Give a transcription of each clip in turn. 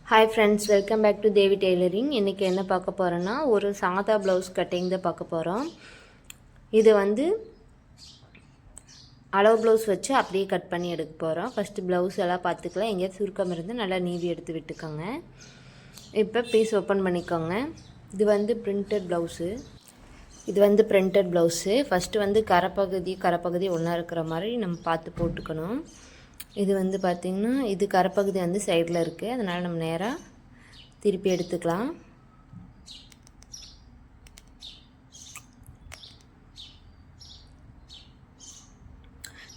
Hi friends, welcome back to Devi tailoring. இன்றைக்கி என்ன பார்க்க போகிறோன்னா, ஒரு சாதா ப்ளவுஸ் கட்டிங் தான் பார்க்க போகிறோம். இது வந்து அளவு ப்ளவுஸ் வச்சு அப்படியே கட் பண்ணி எடுக்க போகிறோம். ஃபஸ்ட்டு ப்ளவுஸ் எல்லாம் பார்த்துக்கலாம். எங்கேயாவது சுருக்கம் இருந்து நல்லா நீவி எடுத்து விட்டுக்கோங்க. இப்போ பீஸ் ஓப்பன் பண்ணிக்கோங்க. இது வந்து பிரிண்டட் ப்ளவுஸு. ஃபஸ்ட்டு வந்து கரைப்பகுதி ஒன்றா இருக்கிற மாதிரி நம்ம பார்த்து போட்டுக்கணும். இது வந்து பார்த்திங்கன்னா, இது கரைப்பகுதி வந்து சைடில் இருக்குது. அதனால் நம்ம நேராக திருப்பி எடுத்துக்கலாம்.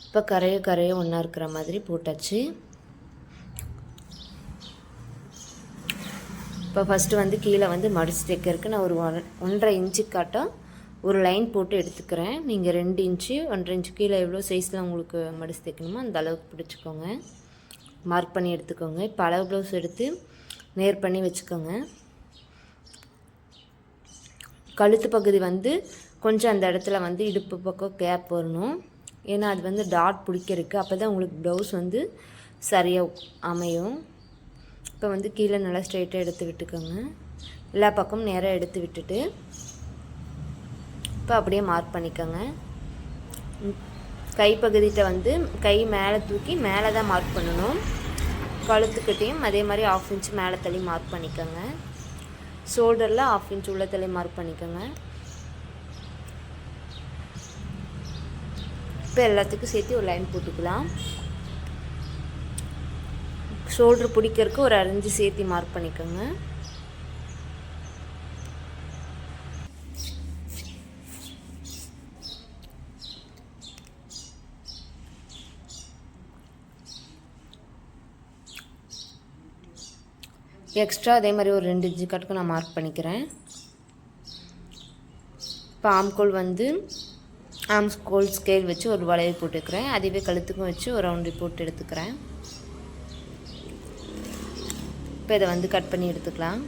இப்போ கரையை ஒன்றா இருக்கிற மாதிரி போட்டாச்சு. இப்போ ஃபஸ்ட்டு வந்து கீழே வந்து மடிச்சு தைக்கிறதுக்கு நான் ஒரு 1.5 இன்ச்சு காட்டம் ஒரு லைன் போட்டு எடுத்துக்கிறேன். நீங்கள் 2 இன்ச்சு 1.5 இன்ச்சு கீழே எவ்வளோ சைஸில் உங்களுக்கு மடிச்சு தைக்கணுமோ அந்த அளவுக்கு பிடிச்சிக்கோங்க. மார்க் பண்ணி எடுத்துக்கோங்க. இப்போ அளவு ப்ளவுஸ் எடுத்து நேர் பண்ணி வச்சுக்கோங்க. கழுத்து பகுதி வந்து கொஞ்சம் அந்த இடத்துல வந்து இடுப்பு பக்கம் கேப் வரணும். ஏன்னா அது வந்து டாட் பிடிக்கிறதுக்கு. அப்போ தான் உங்களுக்கு ப்ளவுஸ் வந்து சரியாக அமையும். இப்போ வந்து கீழே நல்லா ஸ்ட்ரைட்டாக எடுத்து விட்டுக்கோங்க. எல்லா பக்கமும் நேராக எடுத்து விட்டுட்டு இப்போ அப்படியே மார்க் பண்ணிக்கோங்க. கைப்பகுதிகிட்ட வந்து கை மேலே தூக்கி மேலே தான் மார்க் பண்ணணும். கழுத்துக்கிட்டையும் அதே மாதிரி 1/2 இன்ச்சு மேலே தள்ளி மார்க் பண்ணிக்கோங்க. ஷோல்டரில் 1/2 இன்ச்சு உள்ள தள்ளி மார்க் பண்ணிக்கோங்க. இப்போ எல்லாத்துக்கும் சேர்த்து ஒரு லைன் போட்டுக்கலாம். ஷோல்டர் பிடிக்கிறதுக்கு ஒரு 1/2 இன்ச்சு சேர்த்து மார்க் பண்ணிக்கோங்க. எக்ஸ்ட்ரா அதே மாதிரி ஒரு 2 இன்ச்சு கட்டுக்கு நான் மார்க் பண்ணிக்கிறேன். இப்போ ஆம்கோல் ஸ்கேல் வச்சு ஒரு வளைவு போட்டுக்கிறேன். அதுவே கழுத்துக்கும் வச்சு ஒரு ரவுண்டு போட்டு எடுத்துக்கிறேன். இப்போ இதை வந்து கட் பண்ணி எடுத்துக்கலாம்.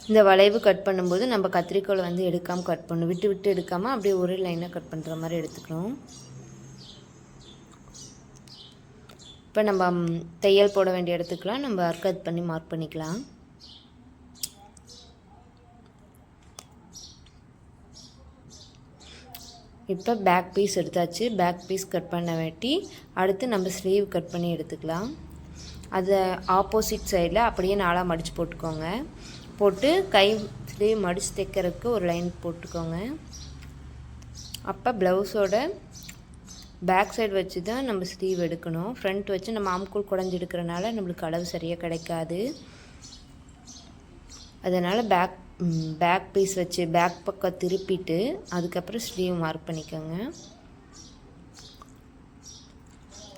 இந்த வளைவு கட் பண்ணும்போது நம்ம கத்திரிக்கோலை வந்து எடுக்காமல் கட் பண்ணணும். விட்டு எடுக்காமல் அப்படியே ஒரு லைனாக கட் பண்ணுற மாதிரி எடுத்துக்கணும். இப்போ நம்ம தையல் போட வேண்டிய இடத்துக்குலாம் நம்ம கட் பண்ணி மார்க் பண்ணிக்கலாம். இப்போ பேக் பீஸ் எடுத்தாச்சு. பேக் பீஸ் கட் பண்ண வேட்டி அடுத்து நம்ம ஸ்லீவ் கட் பண்ணி எடுத்துக்கலாம். அதை ஆப்போசிட் சைடில் அப்படியே 4ஆக மடித்து போட்டுக்கோங்க. போட்டு கை ஸ்லீவ் மடித்து தைக்கிறதுக்கு ஒரு லைன் போட்டுக்கோங்க. அப்போ ப்ளவுஸோட பேக் சைடு வச்சு தான் நம்ம ஸ்லீவ் எடுக்கணும். ஃப்ரண்ட் வச்சு நம்ம ஆம்கூல் குடஞ்சி எடுக்கிறனால நம்மளுக்கு அளவு சரியாக கிடைக்காது. அதனால் பேக் பீஸ் வச்சு பேக் பக்கம் திருப்பிட்டு அதுக்கப்புறம் ஸ்லீவ் மார்க் பண்ணிக்கோங்க.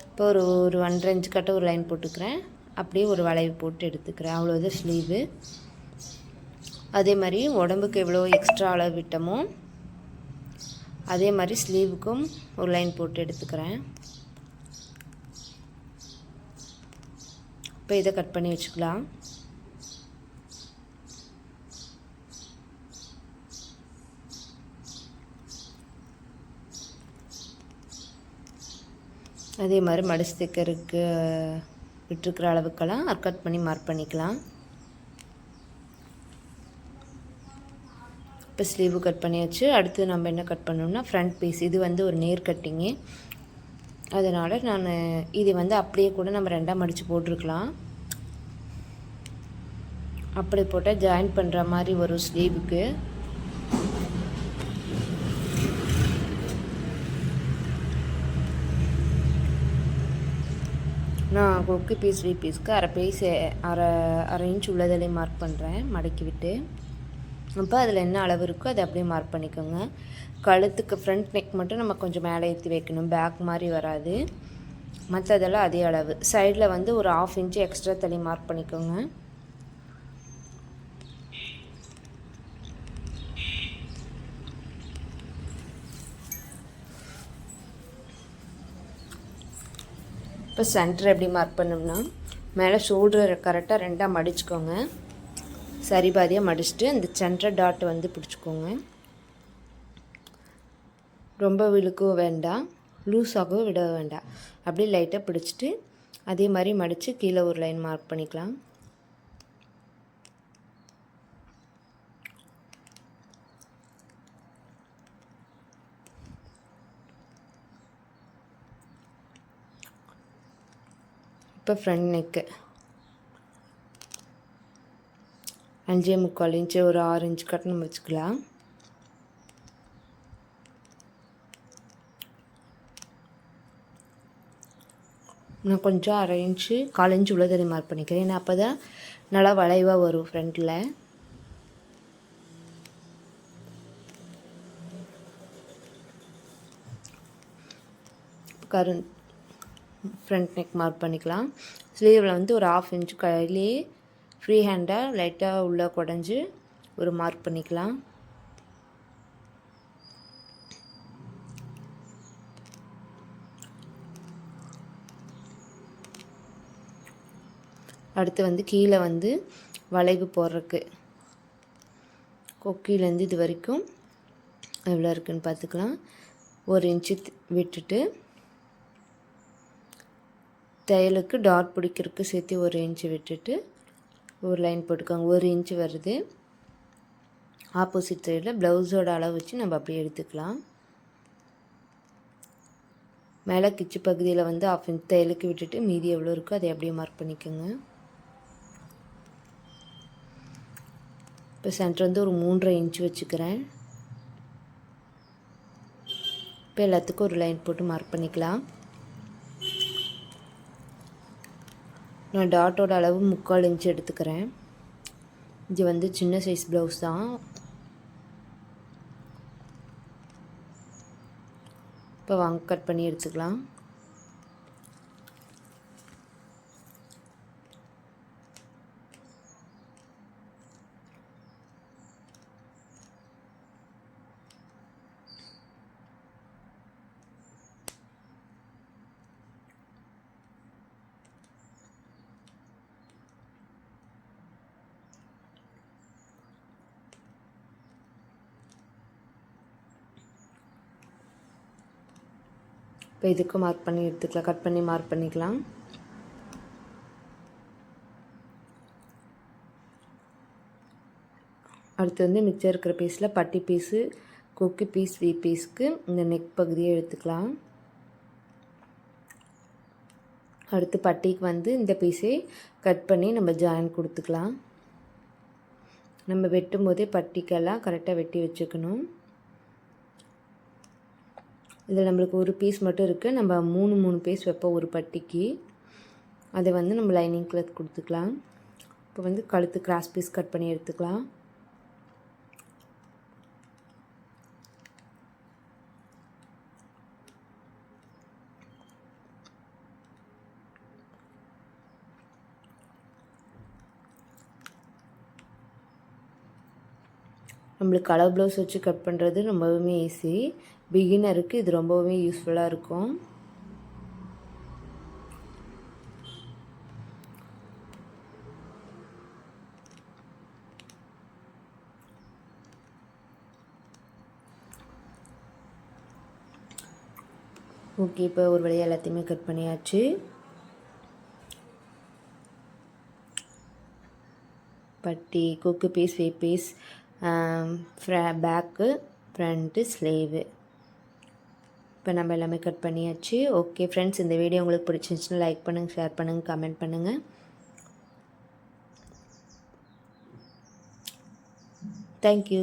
இப்போ ஒரு 1.5 இன்ச்சு கட்ட ஒரு லைன் போட்டுக்கிறேன். அப்படியே ஒரு வளைவு போட்டு எடுத்துக்கிறேன். அவ்வளோதான் ஸ்லீவு. அதே மாதிரி உடம்புக்கு எவ்வளோ எக்ஸ்ட்ரா அளவு விட்டமோ அதே மாதிரி ஸ்லீவுக்கும் ஒரு லைன் போட்டு எடுத்துக்கிறேன். இப்போ இதை கட் பண்ணி வச்சுக்கலாம். அதே மாதிரி மடிச்சு தைக்கிறதுக்கு விட்டுருக்கிற அளவுக்கெல்லாம் கட் பண்ணி மார்க் பண்ணிக்கலாம். இப்போ ஸ்லீவு கட் பண்ணியாச்சு. அடுத்து நம்ம என்ன கட் பண்ணோம்னா ஃப்ரண்ட் பீஸ். இது வந்து ஒரு நேர் கட்டிங்கு. அதனால் நான் இது வந்து அப்படியே கூட நம்ம 2ஆக மடித்து போட்டிருக்கலாம். அப்படி போட்டால் ஜாயின் பண்ணுற மாதிரி வரும் ஸ்லீவுக்கு. நான் கொக்கு பீஸ் பீஸ்க்கு அரை இன்ச் உள்ளதிலே மார்க் பண்ணுறேன் மடக்கி விட்டு. அப்போ அதில் என்ன அளவு இருக்கோ அதை அப்படியே மார்க் பண்ணிக்கோங்க. கழுத்துக்கு ஃப்ரண்ட் நெக் மட்டும் நம்ம கொஞ்சம் மேலே ஏற்றி வைக்கணும். பேக் மாதிரி வராது. மற்றதெல்லாம் அதே அளவு. சைடில் வந்து ஒரு 1/2 இன்ச்சு எக்ஸ்ட்ரா தள்ளி மார்க் பண்ணிக்கோங்க. இப்போ சென்டர் எப்படி மார்க் பண்ணோம்னா மேலே ஷோல்டரை கரெக்டாக ரெண்டாக மடிச்சுக்கோங்க. சரி பாதியாக மடிச்சுட்டு இந்த சென்டர் டாட்டை வந்து பிடிச்சிக்கோங்க. ரொம்ப விழுக்கவும் வேண்டாம், லூஸாகவும் விட வேண்டாம். அப்படியே லைட்டாக பிடிச்சிட்டு அதே மாதிரி மடித்து கீழே ஒரு லைன் மார்க் பண்ணிக்கலாம். இப்போ ஃப்ரண்ட் நெக்கு 5.25 இன்ச்சு, ஒரு 6 இன்ச் கட் நம்ம வச்சுக்கலாம். நான் கொஞ்சம் 1/2 இன்ச்சு 1/4 இன்ச்சு உள்ள தண்ணி மார்க் பண்ணிக்கிறேன். ஏன்னா அப்போ தான் நல்லா வளைவாக வரும் ஃப்ரண்ட்டில். ஃப்ரண்ட் நெக் மார்க் பண்ணிக்கலாம். ஸ்லீவில் வந்து ஒரு 1/2 இன்ச்சு கையிலேயே ஃப்ரீ ஹேண்டாக லைட்டாக உள்ளே குடஞ்சி ஒரு மார்க் பண்ணிக்கலாம். அடுத்து வந்து கீழே வந்து வளைவு போடுறதுக்கு கொக்கிலேருந்து இது வரைக்கும் எவ்வளோ இருக்குதுன்னு பார்த்துக்கலாம். 1 இன்ச்சு விட்டுட்டு தையலுக்கு டாட் பிடிக்கிறதுக்கு சேர்த்து 1 இன்ச்சு விட்டுட்டு ஒரு லைன் போட்டுக்கோங்க. 1 இன்ச்சு வருது. ஆப்போசிட் சைடில் ப்ளவுஸோட அளவு வச்சு நம்ம அப்படியே எடுத்துக்கலாம். மேலே கிச்சு பகுதியில் வந்து 1/2 இன்ச் தையலுக்கு விட்டுட்டு மீதி எவ்வளோ இருக்கோ அதை அப்படியே மார்க் பண்ணிக்கோங்க. இப்போ சென்டர் வந்து ஒரு 3.5 இன்ச்சு வச்சுக்கிறேன். இப்போ எல்லாத்துக்கும் ஒரு லைன் போட்டு மார்க் பண்ணிக்கலாம். நான் டாட்டோட அளவு 3/4 இன்ச்சு எடுத்துக்கிறேன். இது வந்து சின்ன சைஸ் ப்ளவுஸ் தான். இப்போ வாங்க கட் பண்ணி எடுத்துக்கலாம். இப்போ இதுக்கு மார்க் பண்ணி எடுத்துக்கலாம். கட் பண்ணி மார்க் பண்ணிக்கலாம். அடுத்து வந்து மிச்சம் இருக்கிற பீஸில் பட்டி பீஸு, கொக்கி பீஸ், வி பீஸ்க்கு இந்த நெக் பகுதியை எடுத்துக்கலாம். அடுத்து பட்டிக்கு வந்து இந்த பீஸை கட் பண்ணி நம்ம ஜாயின் கொடுத்துக்கலாம். நம்ம வெட்டும் போதே பட்டிக்கெல்லாம் கரெக்டாக வெட்டி வச்சுக்கணும். இதில் நம்மளுக்கு ஒரு பீஸ் மட்டும் இருக்குது. நம்ம 3 பீஸ் வைப்போம் ஒரு பட்டிக்கு. அதை வந்து நம்ம லைனிங் கிளாத் கொடுத்துக்கலாம். இப்போ வந்து கழுத்து கிராஸ் பீஸ் கட் பண்ணி எடுத்துக்கலாம். நம்மளுக்கு கலர் ப்ளவுஸ் வச்சு கட் பண்ணுறது ரொம்பவுமே ஈஸி. பிகினருக்கு இது ரொம்பவுமே யூஸ்ஃபுல்லாக இருக்கும். ஓகே, இப்போ ஒரு வழியாக எல்லாத்தையுமே கட் பண்ணியாச்சு. பட்டி, கொக்கு பீஸ், வே பீஸ், பேக்கு, ஃப்ரண்ட்டு, ஸ்லீவு, இப்போ நம்ம எல்லாமே கட் பண்ணியாச்சு. ஓகே ஃப்ரெண்ட்ஸ், இந்த வீடியோ உங்களுக்கு பிடிச்சிருந்துச்சுன்னா லைக் பண்ணுங்கள், ஷேர் பண்ணுங்கள், கமெண்ட் பண்ணுங்கள். தேங்க்யூ.